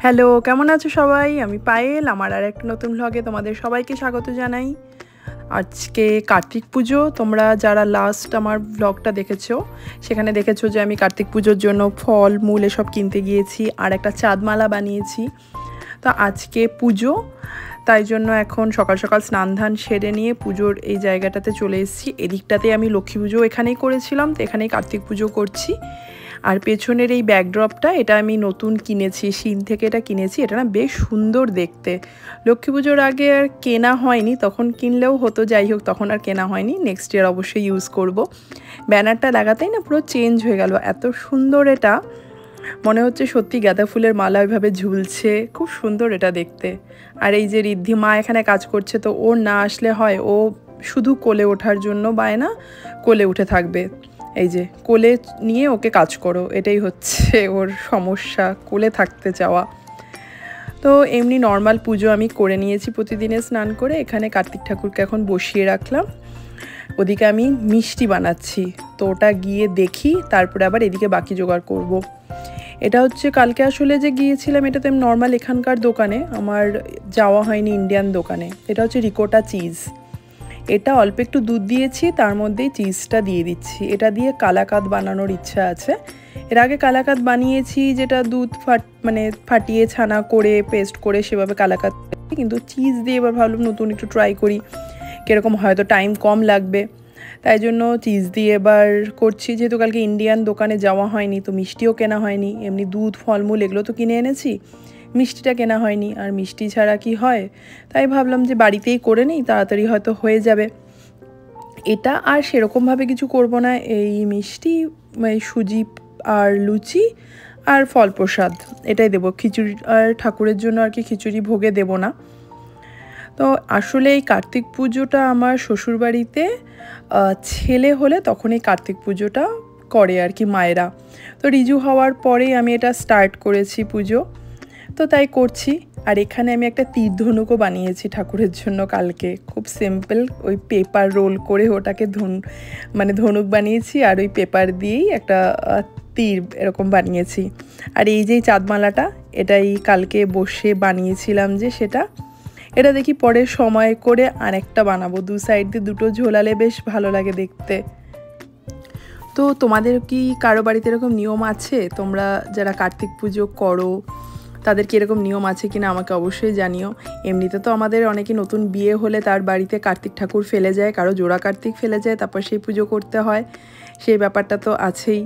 Hello, কেমন আছো সবাই? আমি পায়েল, আমার আর একটা নতুন ভ্লগে তোমাদের সবাইকে স্বাগত জানাই। আজকে কার্তিক পুজো। তোমরা যারা লাস্ট আমার ভ্লগটা দেখেছো, সেখানে দেখেছো যে আমি কার্তিক পুজোর জন্য ফল মূল এসব কিনতে গিয়েছি আর একটা চাঁদমালা বানিয়েছি। তো আজকে পুজো, তাই জন্য এখন সকাল সকাল স্নান ধান সেরে নিয়ে পুজোর এই জায়গাটাতে চলে এসেছি। এদিকটাতে আমি লক্ষ্মী পুজো এখানেই করেছিলাম, তো এখানেই কার্তিক পুজো করছি। আর পেছনের এই ব্যাকড্রপটা, এটা আমি নতুন কিনেছি, শিন থেকে এটা কিনেছি। এটা না বেশ সুন্দর দেখতে। লক্ষ্মী পুজোর আগে আর কেনা হয়নি, তখন কিনলেও হতো, যাই হোক তখন আর কেনা হয়নি। নেক্সট ইয়ার অবশ্যই ইউজ করব। ব্যানারটা লাগাতেই না পুরো চেঞ্জ হয়ে গেল, এত সুন্দর এটা। মনে হচ্ছে সত্যি গাঁদা ফুলের মালা ওইভাবে ঝুলছে, খুব সুন্দর এটা দেখতে। আর এই যে ঋদ্ধি মা এখানে কাজ করছে, তো ওর না আসলে হয়, ও শুধু কোলে ওঠার জন্য বায়না, কোলে উঠে থাকবে। এই যে কোলে নিয়ে ওকে কাজ করো, এটাই হচ্ছে ওর সমস্যা, কোলে থাকতে চাওয়া। তো এমনি নর্মাল পুজো আমি করে নিয়েছি প্রতিদিনে স্নান করে। এখানে কার্তিক ঠাকুরকে এখন বসিয়ে রাখলাম, ওদিকে আমি মিষ্টি বানাচ্ছি। তো ওটা গিয়ে দেখি, তারপরে আবার এদিকে বাকি জোগাড় করব। এটা হচ্ছে কালকে আসলে যে গিয়েছিলাম, এটা তো আমি নর্মাল এখানকার দোকানে, আমার যাওয়া হয়নি ইন্ডিয়ান দোকানে। এটা হচ্ছে রিকোটা চিজ। এটা অল্প একটু দুধ দিয়েছি, তার মধ্যেই চিজটা দিয়ে দিচ্ছি। এটা দিয়ে কালাকাঁদ বানানোর ইচ্ছা আছে। এর আগে কালাকাঁদ বানিয়েছি, যেটা দুধ ফাটিয়ে ছানা করে পেস্ট করে সেভাবে কালাকাঁদ, কিন্তু চিজ দিয়ে এবার ভাবলাম নতুন একটু ট্রাই করি, কীরকম হয়তো টাইম কম লাগবে, তাই জন্য চিজ দিয়ে এবার করছি। যেহেতু কালকে ইন্ডিয়ান দোকানে যাওয়া হয়নি, তো মিষ্টিও কেনা হয়নি। এমনি দুধ ফলমূল এগুলো তো কিনে এনেছি, মিষ্টিটা কেনা হয়নি। আর মিষ্টি ছাড়া কি হয়, তাই ভাবলাম যে বাড়িতেই করে নিই, তাড়াতাড়ি হয়তো হয়ে যাবে। এটা আর সেরকমভাবে কিছু করব না, এই মিষ্টি, সুজি আর লুচি আর ফল প্রসাদ, এটাই দেবো। খিচুড়ি আর ঠাকুরের জন্য আর কি খিচুড়ি ভোগে দেব না। তো আসলে এই কার্তিক পুজোটা আমার শ্বশুরবাড়িতে ছেলে হলে তখন এই কার্তিক পুজোটা করে আর কি মায়েরা। তো রিজু হওয়ার পরেই আমি এটা স্টার্ট করেছি পুজো, তো তাই করছি। আর এখানে আমি একটা তীর ধনুকও বানিয়েছি ঠাকুরের জন্য কালকে, খুব সিম্পল, ওই পেপার রোল করে ওটাকে ধনুক বানিয়েছি, আর ওই পেপার দিয়েই একটা তীর এরকম বানিয়েছি। আর এই যে চাঁদমালাটা, এটাই কালকে বসে বানিয়েছিলাম যে সেটা, এটা দেখি পরে সময় করে আরেকটা বানাবো। দু সাইড দিয়ে দুটো ঝোলালে বেশ ভালো লাগে দেখতে। তো তোমাদের কি কারো বাড়িতে এরকম নিয়ম আছে? তোমরা যারা কার্তিক পুজো করো, তাদের কি এরকম নিয়ম আছে কিনা আমাকে অবশ্যই জানিও। এমনিতে তো আমাদের অনেকে নতুন বিয়ে হলে তার বাড়িতে কার্তিক ঠাকুর ফেলে যায়, কারো জোড়া কার্তিক ফেলে যায়, তারপর সেই পুজো করতে হয়, সেই ব্যাপারটা তো আছেই।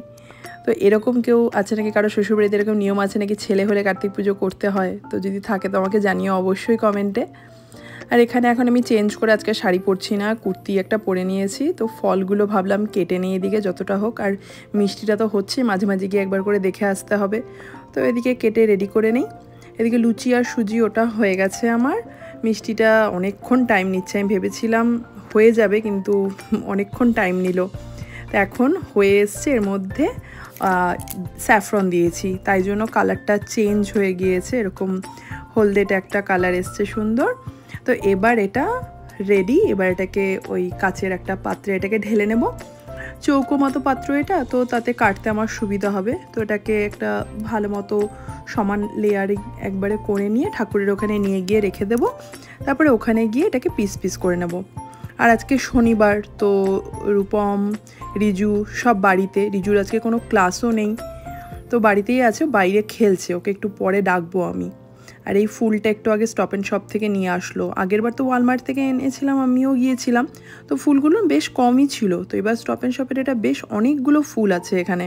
তো এরকম কেউ আছে নাকি, কারো শ্বশুরবাড়িতে এরকম নিয়ম আছে নাকি ছেলে হলে কার্তিক পুজো করতে হয়? তো যদি থাকে তো আমাকে জানিও অবশ্যই কমেন্টে। আর এখানে এখন আমি চেঞ্জ করে আজকে শাড়ি পরছি না, কুর্তি একটা পরে নিয়েছি। তো ফলগুলো ভাবলাম কেটে নিয়ে এদিকে যতটা হোক, আর মিষ্টিটা তো হচ্ছে, মাঝে মাঝে গিয়ে একবার করে দেখে আসতে হবে। তো এদিকে কেটে রেডি করে নিই। এদিকে লুচি আর সুজি ওটা হয়ে গেছে আমার। মিষ্টিটা অনেকক্ষণ টাইম নিচ্ছে, আমি ভেবেছিলাম হয়ে যাবে, কিন্তু অনেকক্ষণ টাইম নিল। তো এখন হয়ে এসছে, এর মধ্যে স্যাফরন দিয়েছি, তাই জন্য কালারটা চেঞ্জ হয়ে গিয়েছে, এরকম হলদেটে একটা কালার এসছে সুন্দর। তো এবার এটা রেডি। এবার এটাকে ওই কাচের একটা পাত্রে এটাকে ঢেলে নেব। চৌকো মতো পাত্র এটা, তো তাতে কাটতে আমার সুবিধা হবে। তো এটাকে একটা ভালো মতো সমান লেয়ারিং একবারে করে নিয়ে ঠাকুরের ওখানে নিয়ে গিয়ে রেখে দেব। তারপরে ওখানে গিয়ে এটাকে পিস পিস করে নেব। আর আজকে শনিবার, তো রূপম রিজু সব বাড়িতে। রিজুর আজকে কোনো ক্লাসও নেই, তো বাড়িতেই আছে, বাইরে খেলছে, ওকে একটু পরে ডাকবো আমি। আর এই ফুলটা একটু আগে স্টপ অ্যান্ড শপ থেকে নিয়ে আসলো, আগেরবার তো ওয়ালমার্ট থেকে এনেছিলাম, আমিও গিয়েছিলাম, তো ফুলগুলো বেশ কমই ছিল। তো এবার স্টপ অ্যান্ড শপের এটা বেশ অনেকগুলো ফুল আছে এখানে।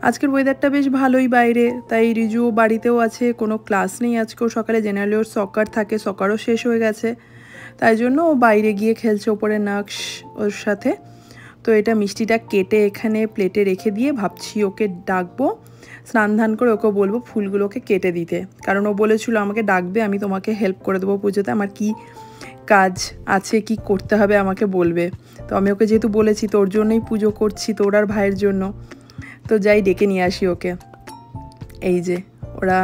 আজকের ওয়েদারটা বেশ ভালোই বাইরে, তাই রিজু বাড়িতেও আছে, কোনো ক্লাস নেই আজকেও। সকালে জেনারেলি ওর সকার থাকে, সকারও শেষ হয়ে গেছে, তাই জন্য ও বাইরে গিয়ে খেলছে ওপরে নাক্স ওর সাথে। তো এটা মিষ্টিটা কেটে এখানে প্লেটে রেখে দিয়ে ভাবছি ওকে ডাকবো, স্নান ধান করে ওকে বলবো ফুলগুলোকে কেটে দিতে, কারণ ও বলেছিল আমাকে ডাকবে, আমি তোমাকে হেল্প করে দেবো পুজোতে, আমার কি কাজ আছে, কি করতে হবে আমাকে বলবে। তো আমি ওকে যেহেতু বলেছি, তোর জন্যই পুজো করছি, তোর আর ভাইয়ের জন্য, তো যাই ডেকে নিয়ে আসি ওকে। এই যে ও ওরা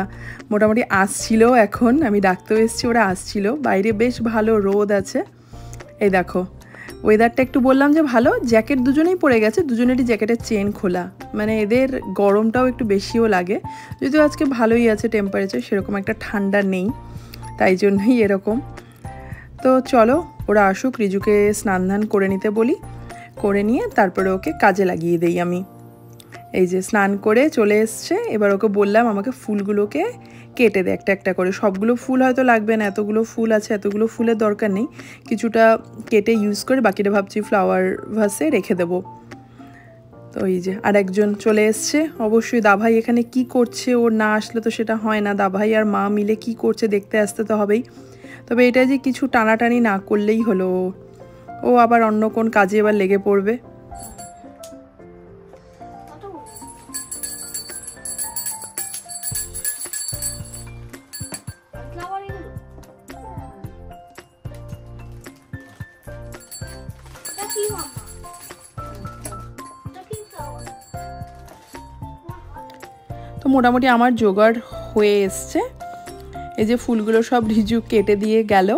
মোটামুটি আসছিল, এখন আমি ডাকতেও এসেছি, ওরা আসছিল। বাইরে বেশ ভালো রোদ আছে। এই দেখো ওয়েদারটা একটু বললাম যে ভালো, জ্যাকেট দুজনেই পরে গেছে, দুজনেরই জ্যাকেটের চেন খোলা, মানে এদের গরমটাও একটু বেশিও লাগে। যদিও আজকে ভালোই আছে টেম্পারেচার, সেরকম একটা ঠান্ডা নেই, তাই জন্যই এরকম। তো চলো ওরা আসুক, রিজুকে স্নান ধান করে নিতে বলি, করে নিয়ে তারপরে ওকে কাজে লাগিয়ে দেই আমি। এই যে স্নান করে চলে এসছে, এবার ওকে বললাম আমাকে ফুলগুলোকে কেটে দে একটা একটা করে। সবগুলো ফুল হয়তো লাগবে না, এতগুলো ফুল আছে, এতগুলো ফুলের দরকার নেই, কিছুটা কেটে ইউজ করে বাকিটা ভাবছি ফ্লাওয়ার ভাসে রেখে দেবো। তো এই যে আর একজন চলে এসছে, অবশ্যই দাভাই এখানে কি করছে, ওর না আসলে তো সেটা হয় না, দাভাই আর মা মিলে কি করছে দেখতে আসতে তো হবেই। তবে এটা যে কিছু টানাটানি না করলেই হলো, ও আবার অন্য কোন কাজে এবার লেগে পড়বে। তো মোটামুটি আমার জোগাড় হয়ে এসছে। এই যে ফুলগুলো সব রিজু কেটে দিয়ে গেল,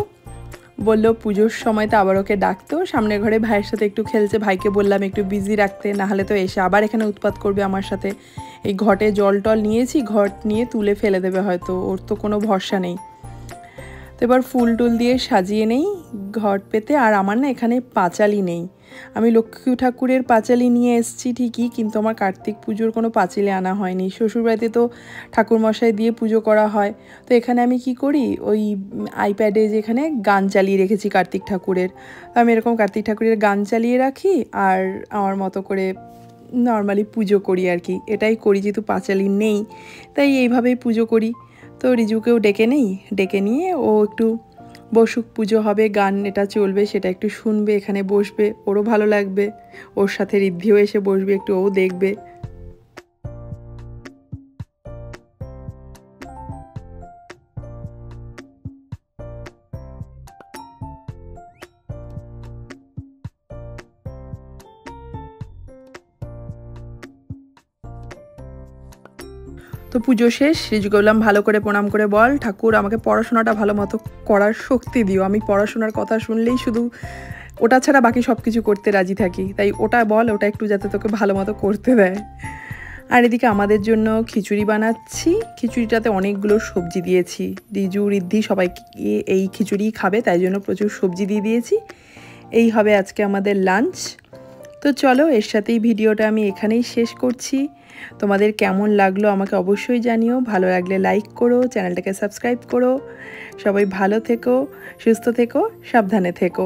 বললো পুজোর সময় তো আবার ওকে ডাকতো, সামনের ঘরে ভাইয়ের সাথে একটু খেলছে, ভাইকে বললাম একটু বিজি রাখতে, নাহলে তো এসে আবার এখানে উৎপাত করবে আমার সাথে। এই ঘটে জল টল নিয়েছি, ঘট নিয়ে তুলে ফেলে দেবে হয়তো, ওর তো কোনো ভরসা নেই। তো এবার ফুল টুল দিয়ে সাজিয়ে নেই ঘট পেতে। আর আমার না এখানে পাঁচালি নেই, আমি লক্ষ্মী ঠাকুরের পাঁচালি নিয়ে এসেছি ঠিকই, কিন্তু আমার কার্তিক পুজোর কোনো পাঁচিলে আনা হয়নি। শ্বশুরবাড়িতে তো ঠাকুরমশাই দিয়ে পুজো করা হয়, তো এখানে আমি কি করি, ওই আইপ্যাডে যেখানে গান চালিয়ে রেখেছি কার্তিক ঠাকুরের, আমি এরকম কার্তিক ঠাকুরের গান চালিয়ে রাখি আর আমার মতো করে নর্মালি পুজো করি আর কি, এটাই করি, যেহেতু পাঁচালি নেই তাই এইভাবেই পুজো করি। তো রিজুকেও ডেকে নেই, ডেকে নিয়ে ও একটু বসুক, পুজো হবে, গান এটা চলবে, সেটা একটু শুনবে, এখানে বসবে, ওরও ভালো লাগবে, ওর সাথে ঋদ্ধিও এসে বসবে, একটু ও দেখবে। তো পুজো শেষ, রিজুকে বললাম ভালো করে প্রণাম করে বল ঠাকুর আমাকে পড়াশোনাটা ভালো মতো করার শক্তি দিও, আমি পড়াশোনার কথা শুনলেই শুধু ওটা ছাড়া বাকি সব কিছু করতে রাজি থাকি, তাই ওটা বল, ওটা একটু যাতে তোকে ভালো মতো করতে দেয়। আর এদিকে আমাদের জন্য খিচুড়ি বানাচ্ছি, খিচুড়িটাতে অনেকগুলো সবজি দিয়েছি, রিজু ঋদ্ধি সবাইকে এই খিচুড়িই খাবে, তাই জন্য প্রচুর সবজি দিয়ে দিয়েছি। এই হবে আজকে আমাদের লাঞ্চ। তো চলো এর সাথেই ভিডিওটা আমি এখানেই শেষ করছি। তোমাদের কেমন লাগলো আমাকে অবশ্যই জানিও, ভালো লাগলে লাইক করো, চ্যানেলটাকে সাবস্ক্রাইব করো। সবাই ভালো থেকো, সুস্থ থেকো, সাবধানে থেকো।